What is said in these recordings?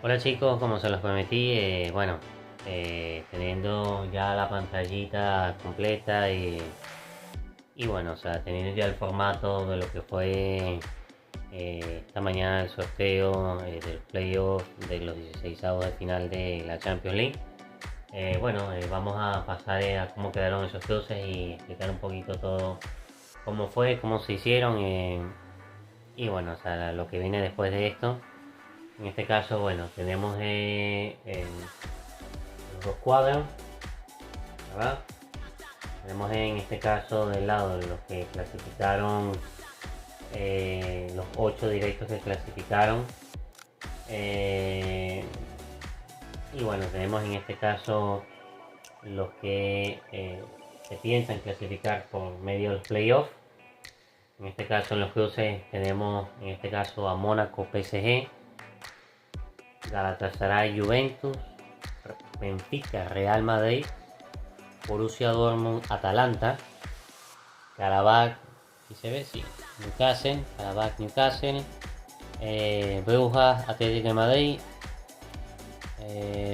Hola chicos, como se los prometí, teniendo ya la pantallita completa y bueno, o sea, teniendo ya el formato de lo que fue esta mañana el sorteo del playoff de los 16avos de final de la Champions League. Vamos a pasar a cómo quedaron esos cruces y explicar un poquito todo cómo fue, cómo se hicieron y bueno, o sea, lo que viene después de esto. En este caso, bueno, tenemos los dos cuadros, ¿verdad? Tenemos en este caso del lado de los que clasificaron, los 8 directos que clasificaron. eh, y bueno, tenemos en este caso los que se piensan clasificar por medio de los playoffs. En este caso en los cruces tenemos en este caso a Mónaco PSG, Galatasaray Juventus, Benfica Real Madrid, Borussia Dortmund Atalanta, Karabakh, ¿y se ve? Sí, Newcastle, Karabakh Newcastle, Brujas Atlético de Madrid,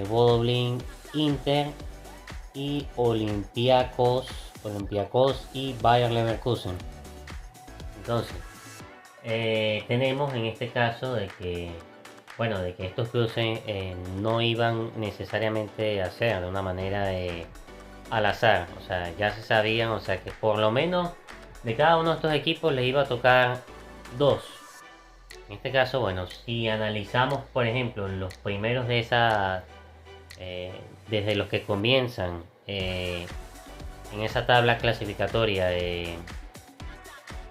Bodo Glimt Inter y Olympiacos y Bayer Leverkusen. Entonces, tenemos en este caso de que estos cruces no iban necesariamente a ser de una manera al azar, o sea, ya se sabían, o sea, que por lo menos de cada uno de estos equipos les iba a tocar dos. En este caso, bueno, si analizamos, por ejemplo, los primeros de esa, desde los que comienzan en esa tabla clasificatoria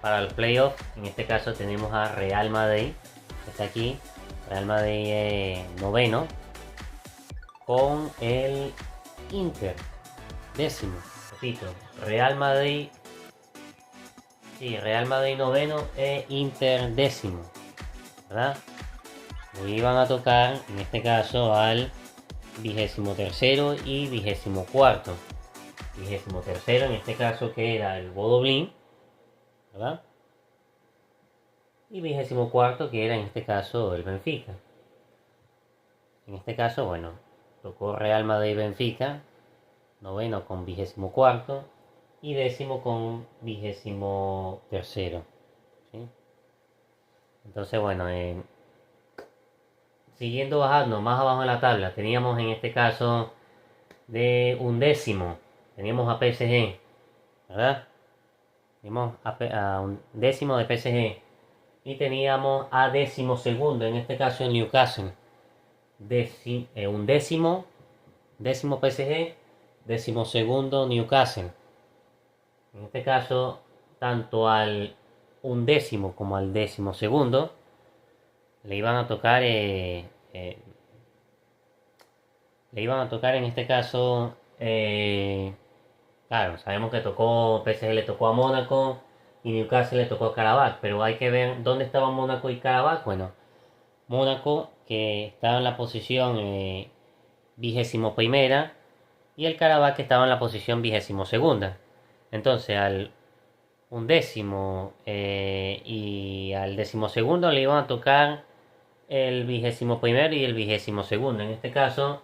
para el playoff, en este caso tenemos a Real Madrid, que está aquí, Real Madrid noveno, con el Inter décimo. Repito, Real Madrid, sí, Real Madrid noveno e Inter décimo, ¿verdad? Le iban a tocar en este caso al 23º y 24º. 23º en este caso que era el Bodo Glimt, ¿verdad? Y 24º que era en este caso el Benfica. En este caso, bueno, tocó Real Madrid Benfica, noveno con 24º y décimo con 23º. ¿Sí? Entonces, bueno, siguiendo bajando más abajo en la tabla, teníamos en este caso de un décimo, teníamos a PSG, ¿verdad? Teníamos a un décimo de PSG y teníamos a décimo segundo, en este caso en Newcastle, un décimo PSG, décimo segundo Newcastle. En este caso, tanto al undécimo como al décimo segundo le iban a tocar, en este caso, claro, sabemos que tocó, PSG le tocó a Mónaco y Newcastle le tocó a Karabakh, pero hay que ver dónde estaban Mónaco y Karabakh. Bueno, Mónaco que estaba en la posición 21ª y el Karabakh que estaba en la posición 22ª. Entonces al undécimo y al decimosegundo le iban a tocar el 21º y el 22º. En este caso,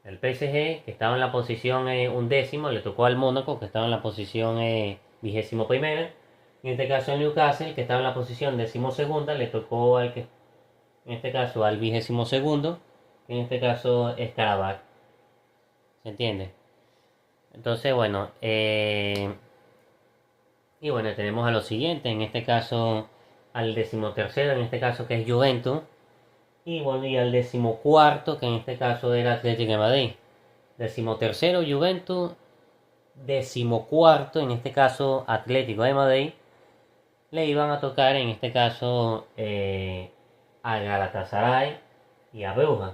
el PSG, que estaba en la posición undécimo, le tocó al Mónaco, que estaba en la posición 21ª. En este caso, el Newcastle, que estaba en la posición decimosegunda, le tocó en este caso, al 22º, que en este caso es Karabakh. ¿Se entiende? Entonces, bueno, y bueno, tenemos a los siguientes, en este caso al 13º, en este caso que es Juventus, y bueno, y al 14º, que en este caso era Atlético de Madrid. 13º Juventus, 14º en este caso Atlético de Madrid, le iban a tocar en este caso a Galatasaray y a Brujas.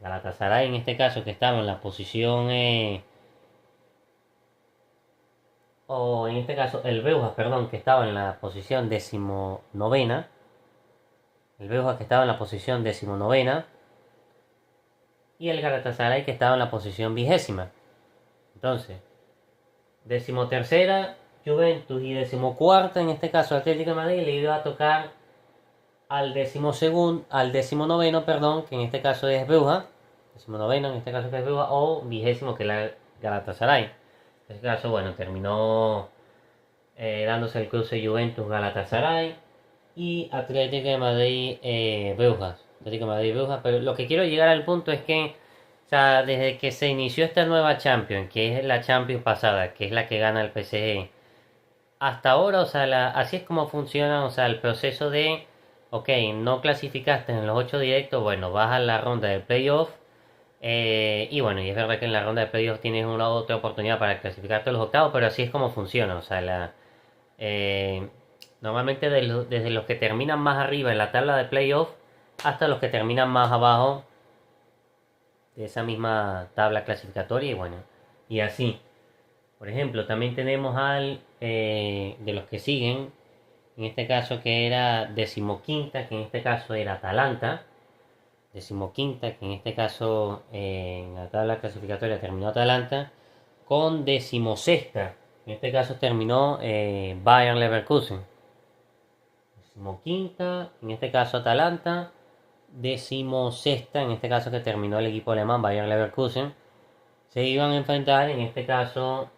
Galatasaray en este caso que estaba en la posición o en este caso el Brujas, perdón, que estaba en la posición decimonovena. El Brujas que estaba en la posición decimonovena y el Galatasaray que estaba en la posición 20ª. Entonces, decimotercera Juventus y decimocuarta, en este caso Atlético de Madrid, le iba a tocar al 19º, perdón, que en este caso es Bruja, 19º en este caso que es Bruja, o 20º que es la Galatasaray. En este caso, bueno, terminó dándose el cruce Juventus-Galatasaray y Atlético de Madrid Brujas. Atlético de Madrid Brujas, pero lo que quiero llegar al punto es que, o sea, desde que se inició esta nueva Champions, que es la Champions pasada, que es la que gana el PSG, hasta ahora, o sea, así es como funciona, o sea, el proceso de, ok, no clasificaste en los 8 directos, bueno, vas a la ronda de playoff. Y bueno, y es verdad que en la ronda de playoff tienes una otra oportunidad para clasificarte a los octavos, pero así es como funciona, o sea, eh, normalmente desde los que terminan más arriba en la tabla de playoff hasta los que terminan más abajo de esa misma tabla clasificatoria y bueno, y así. Por ejemplo, también tenemos de los que siguen, en este caso que era decimoquinta, que en este caso era Atalanta, decimoquinta, que en este caso en la tabla clasificatoria terminó Atalanta, con decimosexta, en este caso terminó Bayern Leverkusen. Decimoquinta, en este caso Atalanta, decimosexta, en este caso que terminó el equipo alemán Bayern Leverkusen. Se iban a enfrentar en este caso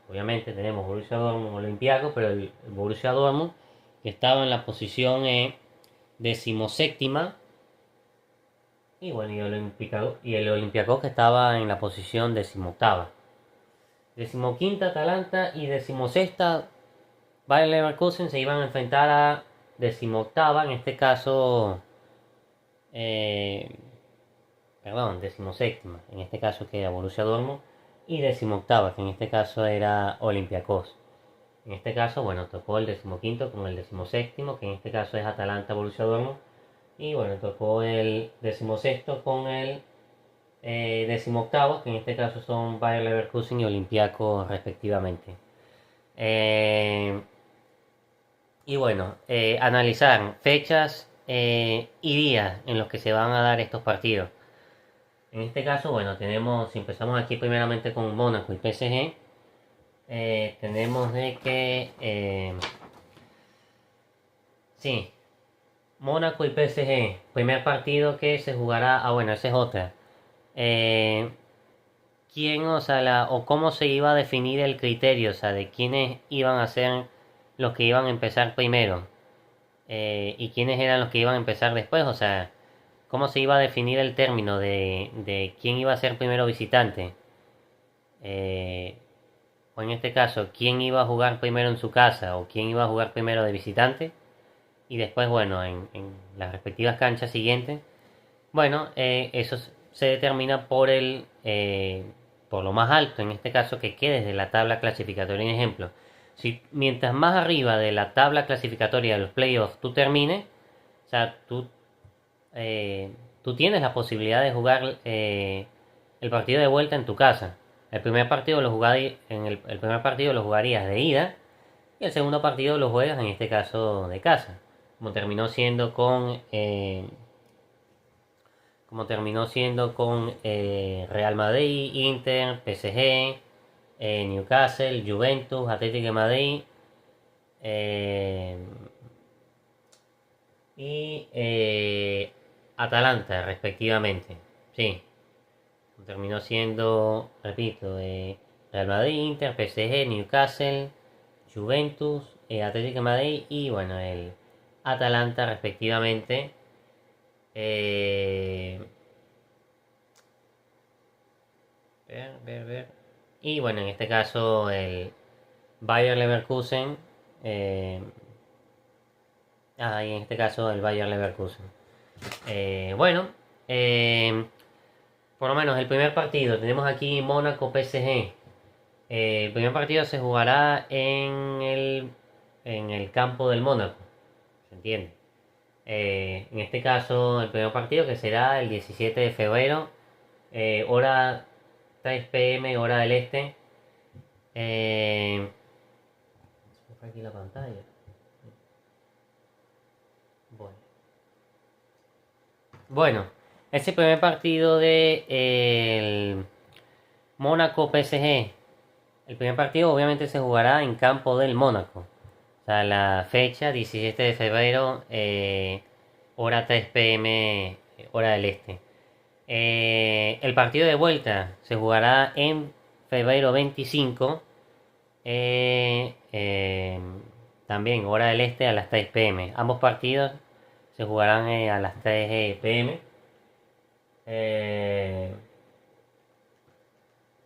obviamente tenemos Borussia Dortmund Olympiacos, pero el Borussia Dortmund que estaba en la posición decimoséptima y bueno, y el Olympiacos que estaba en la posición decimoctava. Decimoquinta Atalanta y decimosexta Bayer Leverkusen se iban a enfrentar a decimoctava, en este caso, eh, perdón, decimoséptima, en este caso que era Borussia Dortmund, y decimoctava, que en este caso era Olympiacos. En este caso, bueno, tocó el decimoquinto con el decimoséptimo, que en este caso es Atalanta Borussia Dortmund, y bueno, tocó el decimosexto con el decimoctavo, que en este caso son Bayer Leverkusen y Olympiacos respectivamente. Y bueno, analizar fechas y días en los que se van a dar estos partidos. En este caso, bueno, tenemos, si empezamos aquí primeramente con Mónaco y PSG, tenemos de que, sí, Mónaco y PSG, primer partido que se jugará, bueno, esa es otra. ¿Quién, o sea, o cómo se iba a definir el criterio, o sea, de quiénes iban a ser los que iban a empezar primero y quiénes eran los que iban a empezar después, o sea, cómo se iba a definir el término de quién iba a ser primero visitante, eh, o en este caso, quién iba a jugar primero en su casa o quién iba a jugar primero de visitante y después, bueno, en las respectivas canchas siguientes, bueno, eso se determina por lo más alto, en este caso que quede desde la tabla clasificatoria. En ejemplo, si mientras más arriba de la tabla clasificatoria de los playoffs tú termines, o sea, tú tienes la posibilidad de jugar el partido de vuelta en tu casa. El primer partido el primer partido lo jugarías de ida y el segundo partido lo juegas en este caso de casa, como terminó siendo con Real Madrid, Inter, PSG, Newcastle, Juventus, Atlético de Madrid eh, y Atalanta, respectivamente. Sí, terminó siendo, repito, Real Madrid, Inter, PSG, Newcastle, Juventus, Atlético de Madrid y bueno, el Atalanta, respectivamente. Ver. Y bueno, en este caso el Bayer Leverkusen. Y en este caso el Bayer Leverkusen. Bueno, por lo menos el primer partido. Tenemos aquí Mónaco PSG. El primer partido se jugará en el campo del Mónaco. ¿Se entiende? En este caso, el primer partido que será el 17 de febrero, hora 3 p.m., hora del este. Se me fue aquí la pantalla. Bueno, ese primer partido de el Mónaco PSG. El primer partido obviamente se jugará en campo del Mónaco. O sea, la fecha, 17 de febrero, hora 3 p.m., hora del este. El partido de vuelta se jugará en febrero 25, también hora del este a las 3 p.m. Ambos partidos se jugarán a las 3 p.m.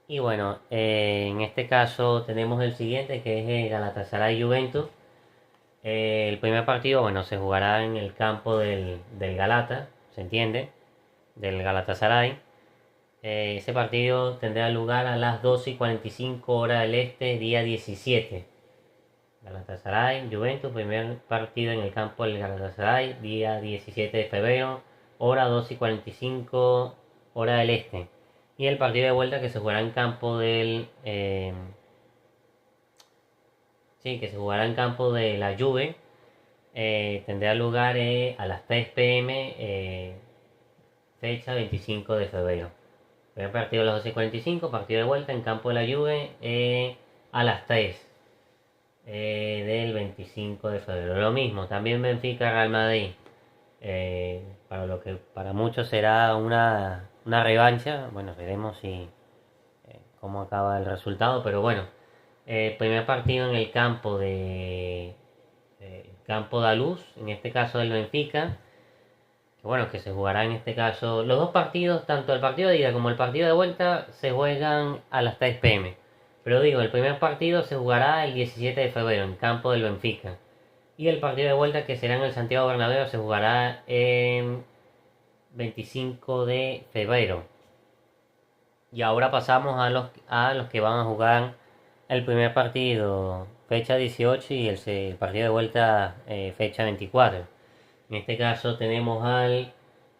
Y bueno, en este caso tenemos el siguiente, que es el Galatasaray Juventus. El primer partido, bueno, se jugará en el campo del Galata, ¿se entiende? Del Galatasaray. Ese partido tendrá lugar a las 12:45 hora del este, día 17. Galatasaray, Juventus, primer partido en el campo del Galatasaray, día 17 de febrero, hora 12:45 hora del este. Y el partido de vuelta que se jugará en campo del... que se jugará en campo de la Juve, tendrá lugar a las 3 p.m. Fecha 25 de febrero. Primer partido a las 12:45, partido de vuelta en campo de la Juve a las 3 del 25 de febrero. Lo mismo, también Benfica Real Madrid. Para lo que para muchos será una revancha. Bueno, veremos si cómo acaba el resultado, pero bueno. Primer partido en el campo de Campo da Luz, en este caso del Benfica, que bueno, que se jugará en este caso, los dos partidos, tanto el partido de ida como el partido de vuelta, se juegan a las 3 p.m. Pero digo, el primer partido se jugará el 17 de febrero en campo del Benfica. Y el partido de vuelta, que será en el Santiago Bernabéu, se jugará en 25 de febrero. Y ahora pasamos a los que van a jugar el primer partido fecha 18 y el partido de vuelta fecha 24. En este caso tenemos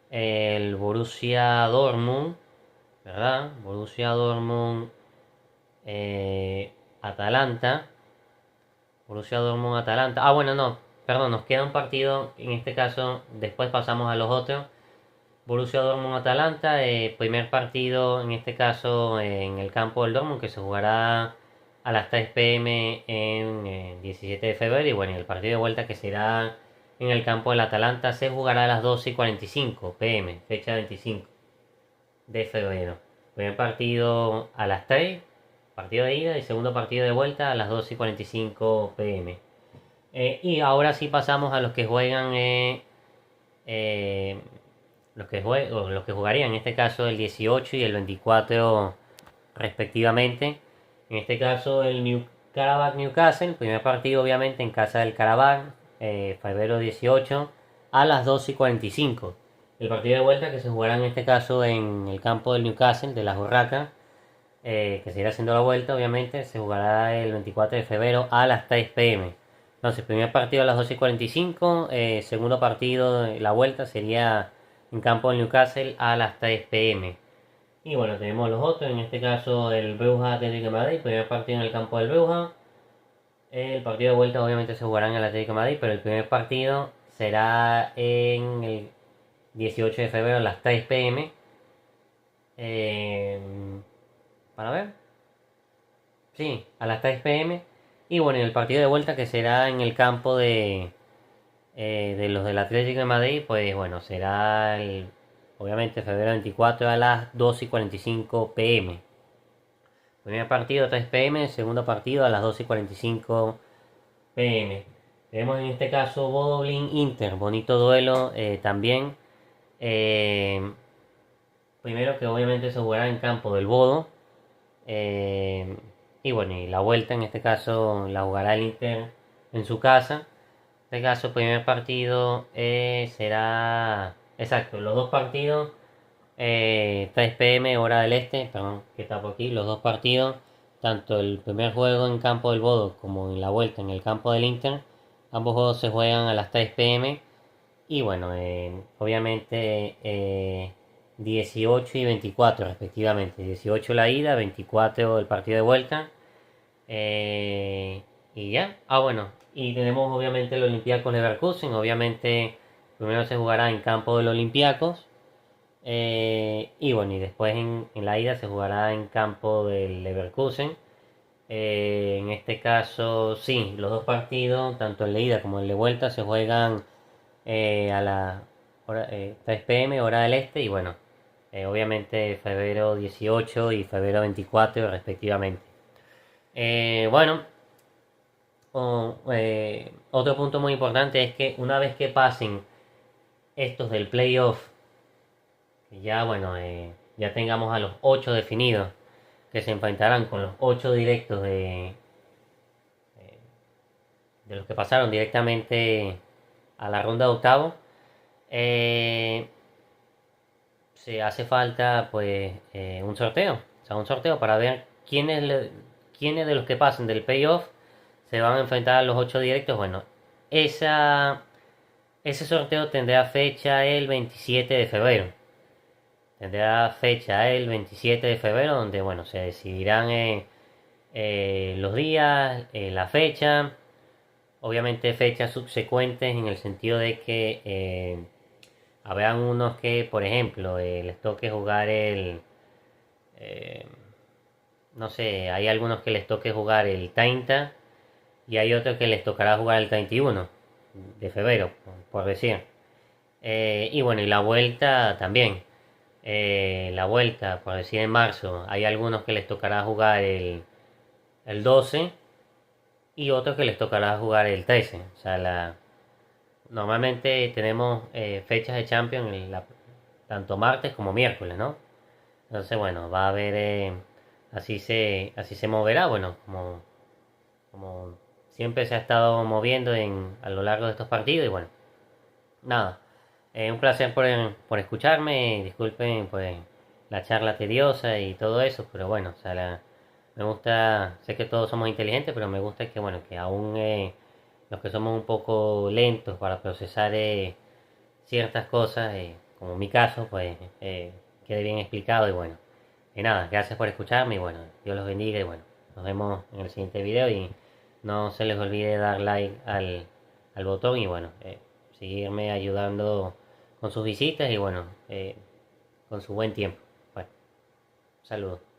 el Borussia Dortmund, ¿verdad? Borussia Dortmund Atalanta. Borussia Dortmund Atalanta. Ah, bueno, no, perdón, nos queda un partido. En este caso, después pasamos a los otros. Borussia Dortmund Atalanta, primer partido en este caso en el campo del Dortmund, que se jugará a las 3 p.m. en 17 de febrero. Y bueno, el partido de vuelta, que será en el campo del Atalanta, se jugará a las 12:45 p.m. fecha 25 de febrero. Primer partido a las 3, partido de ida, y segundo partido de vuelta a las 12:45 p.m. Y ahora sí pasamos a los que juegan los que jugarían en este caso el 18 y el 24 respectivamente. En este caso el Karabakh Newcastle, primer partido obviamente en casa del Karabakh, febrero 18 a las 12:45. El partido de vuelta, que se jugará en este caso en el campo del Newcastle, de las Urracas, que se irá haciendo la vuelta obviamente, se jugará el 24 de febrero a las 3 p.m. Entonces, primer partido a las 12:45, segundo partido, la vuelta sería en campo del Newcastle a las 3 p.m. Y bueno, tenemos los otros, en este caso el Bruja Atlético de Madrid, primer partido en el campo del Bruja. El partido de vuelta obviamente se jugará en el Atlético de Madrid, pero el primer partido será en el 18 de febrero a las 3 p.m. Para ver. Sí, a las 3 p.m. Y bueno, el partido de vuelta, que será en el campo de los del Atlético de Madrid, pues bueno, será obviamente febrero 24 a las 12:45 p.m. Primer partido 3 p.m, segundo partido a las 12:45 p.m. Tenemos en este caso Bodo Glimt Inter, bonito duelo también. Primero, que obviamente se jugará en campo del Bodo. Y bueno, y la vuelta en este caso la jugará el Inter en su casa. En este caso, primer partido será... Exacto, los dos partidos 3 p.m. hora del este, perdón, que está por aquí. Los dos partidos, tanto el primer juego en campo del Bodo como en la vuelta en el campo del Inter, ambos juegos se juegan a las 3 p.m. Y bueno, obviamente 18 y 24 respectivamente. 18 la ida, 24 el partido de vuelta. Y ya. Ah, bueno. Y tenemos obviamente el Olympiacos Leverkusen. Obviamente primero se jugará en campo del Olympiacos. Y bueno, y después en la ida se jugará en campo del Leverkusen. En este caso, sí, los dos partidos, tanto el de ida como el de vuelta, se juegan a la hora, 3 p.m. hora del este y bueno, obviamente febrero 18 y febrero 24 respectivamente. Bueno, otro punto muy importante es que una vez que pasen estos del playoff, que ya bueno, ya tengamos a los 8 definidos, que se enfrentarán con los 8 directos de los que pasaron directamente a la ronda de octavo, eh, se hace falta pues un sorteo, o sea, un sorteo para ver quiénes de los que pasen del playoff se van a enfrentar a los 8 directos. Bueno, esa, ese sorteo tendrá fecha el 27 de febrero. Tendrá fecha el 27 de febrero donde bueno, se decidirán los días, la fecha. Obviamente fechas subsecuentes en el sentido de que habrán unos que, por ejemplo, les toque jugar eh, no sé, hay algunos que les toque jugar el 30 y hay otros que les tocará jugar el 31 de febrero, por decir. Y bueno, y la vuelta también. La vuelta, por decir en marzo, hay algunos que les tocará jugar el 12 y otros que les tocará jugar el 13. O sea, normalmente tenemos fechas de Champions tanto martes como miércoles, ¿no? Entonces, bueno, va a haber, así se moverá, bueno, como siempre se ha estado moviendo a lo largo de estos partidos y bueno, nada. Un placer por escucharme, disculpen pues la charla tediosa y todo eso, pero bueno, o sea, me gusta, sé que todos somos inteligentes, pero me gusta que bueno, que aún los que somos un poco lentos para procesar ciertas cosas, como mi caso, pues quede bien explicado y bueno. Y nada, gracias por escucharme y bueno, Dios los bendiga y bueno, nos vemos en el siguiente video y no se les olvide dar like al botón y bueno, seguirme ayudando con sus visitas y bueno, con su buen tiempo. Bueno, saludos.